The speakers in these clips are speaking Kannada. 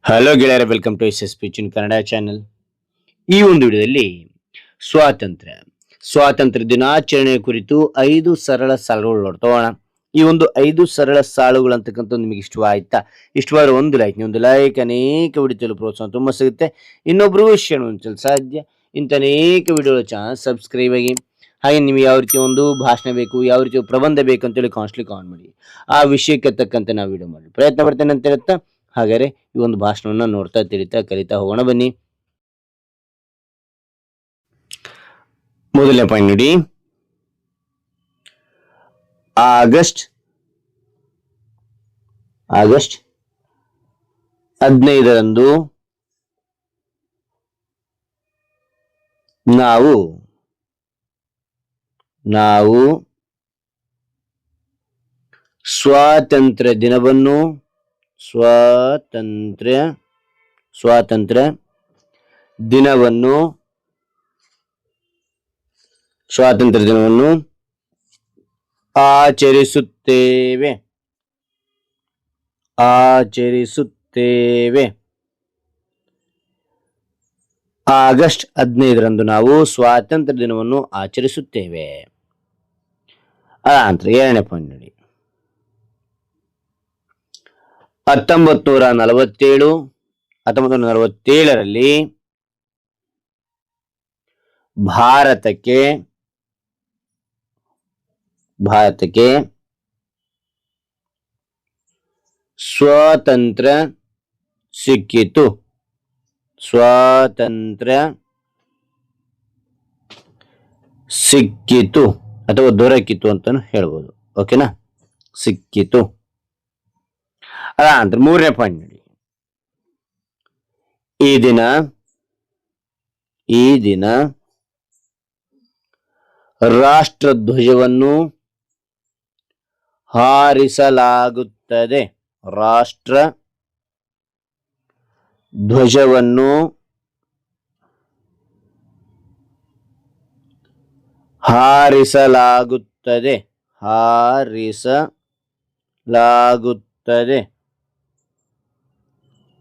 ಹಲೋ ಗೆಳೆಯರ, welcome to S speech in Kannada channel. ಈ ಒಂದು ವಿಡಿಯೋದಲ್ಲಿ ಸ್ವಾತಂತ್ರ್ಯ ಸ್ವಾತಂತ್ರ್ಯ ದಿನಾಚರಣೆಯ ಕುರಿತು 5 ಸರಳ ಸಾಲುಗಳು ನೋಡ್ತೋಣ. ಈ ಒಂದು 5 ಸರಳ ಸಾಲುಗಳು ಅಂತಕ್ಕಂಥ ನಿಮಗೆ ಇಷ್ಟವಾಯ್ತಾ? ಇಷ್ಟವಾದ್ರೆ ಒಂದು ಲೈಕ್ ಅನೇಕ ವಿಡಿಯೋ ಪ್ರೋತ್ಸಾಹ ತುಂಬ ಸಿಗುತ್ತೆ. ಇನ್ನೊಬ್ರಿಗೂ ಶೇರ್ ಮಾಡಲು ಸಾಧ್ಯ. ಇಂಥ ಅನೇಕ ವಿಡಿಯೋಗಳ ಚಾನಲ್ ಸಬ್ಸ್ಕ್ರೈಬ್ ಆಗಿ. ಹಾಗೆ ನಿಮಗೆ ಯಾವ ರೀತಿ ಒಂದು ಭಾಷಣ ಬೇಕು, ಯಾವ ರೀತಿ ಪ್ರಬಂಧ ಬೇಕು ಅಂತೇಳಿ ಕಾನ್ಸ್ಟ್ಲಿ ಕಾಮೆಂಟ್ ಮಾಡಿ. ಆ ವಿಷಯಕ್ಕೆ ತಕ್ಕಂತೆ ನಾವು ವಿಡಿಯೋ ಮಾಡಿ ಪ್ರಯತ್ನ ಪಡ್ತೇನೆ ಅಂತ ಹೇಳ್ತಾ, ಹಾಗಾದ್ರೆ ಈ ಒಂದು ಭಾಷಣವನ್ನ ನೋಡ್ತಾ ತಿಳಿತಾ ಕಲಿತಾ ಹೋಗೋಣ ಬನ್ನಿ. ಮೊದಲನೇ ಪಾಯಿಂಟ್ ನೋಡಿ. ಆಗಸ್ಟ್ 15ರಂದು ನಾವು ಸ್ವಾತಂತ್ರ್ಯ ದಿನವನ್ನು ಆಚರಿಸುತ್ತೇವೆ. ಆಗಸ್ಟ್ 15ರಂದು ನಾವು ಸ್ವಾತಂತ್ರ್ಯ ದಿನವನ್ನು ಆಚರಿಸುತ್ತೇವೆ. ಅನಂತರ ಎರಡನೇ ಪಾಯಿಂಟ್ ನೋಡಿ. 1947ರಲ್ಲಿ ಭಾರತಕ್ಕೆ ಸ್ವಾತಂತ್ರ್ಯ ಸಿಕ್ಕಿತು. ಅಥವಾ ದೊರಕಿತು ಅಂತಾನು ಹೇಳ್ಬೋದು. ಓಕೆನಾ? ಸಿಕ್ಕಿತು. ಅದಾನಂತರ ಮೂರನೇ ಪಾಯಿಂಟ್ ನೋಡಿ. ಈ ದಿನ ರಾಷ್ಟ್ರಧ್ವಜವನ್ನು ಹಾರಿಸಲಾಗುತ್ತದೆ.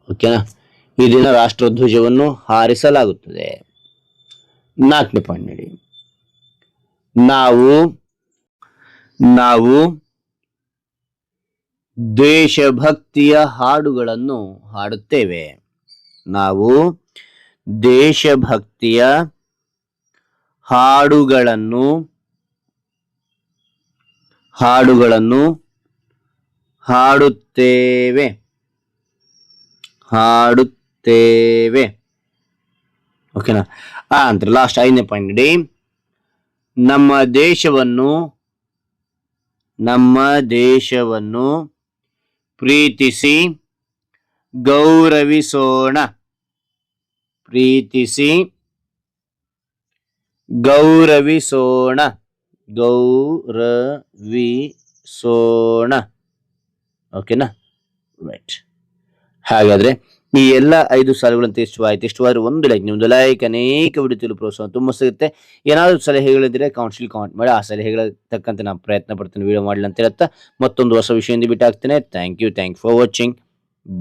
ಓಕೆನಾ? ಈ ದಿನ ರಾಷ್ಟ್ರಧ್ವಜವನ್ನು ಹಾರಿಸಲಾಗುತ್ತದೆ. ನಾಲ್ಕನೇ ಪಾಯಿಂಟ್ ನೋಡಿ. ನಾವು ದೇಶಭಕ್ತಿಯ ಹಾಡುಗಳನ್ನು ಹಾಡುತ್ತೇವೆ. ಹಾಡುತ್ತೇವೆ. ಓಕೆನಾ? ಅಂತ ಲಾಸ್ಟ್ 5ನೇ ಪಾಯಿಂಟ್ ನೋಡಿ. ನಮ್ಮ ದೇಶವನ್ನು ಪ್ರೀತಿಸಿ ಗೌರವಿಸೋಣ. ಓಕೆನಾ? ರೈಟ್. ಹಾಗಾದ್ರೆ ಈ ಎಲ್ಲ 5 ಸಾಲುಗಳಂತ ಇಷ್ಟವಾದ್ರೆ ಒಂದು ಲೈಕ್ ಅನೇಕ ವಿಡಿಯೋ ಪ್ರೋತ್ಸಾಹ ತುಂಬ ಸಿಗುತ್ತೆ. ಏನಾದರೂ ಸಲಹೆಗಳಿದ್ರೆ ಕಾಮೆಂಟ್ ಮಾಡಿ. ಆ ಸಲಹೆಗಳ ತಕ್ಕಂತೆ ನಾನು ಪ್ರಯತ್ನ ಪಡ್ತೇನೆ ವಿಡಿಯೋ ಮಾಡಲಿ ಅಂತ ಹೇಳ್ತಾ ಮತ್ತೊಂದು ಹೊಸ ವಿಷಯದಿಂದ ಬಿಟ್ಟು ಹಾಕ್ತೇನೆ. Thank you for watching.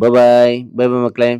Bye ಮಕ್ಕಳೇ.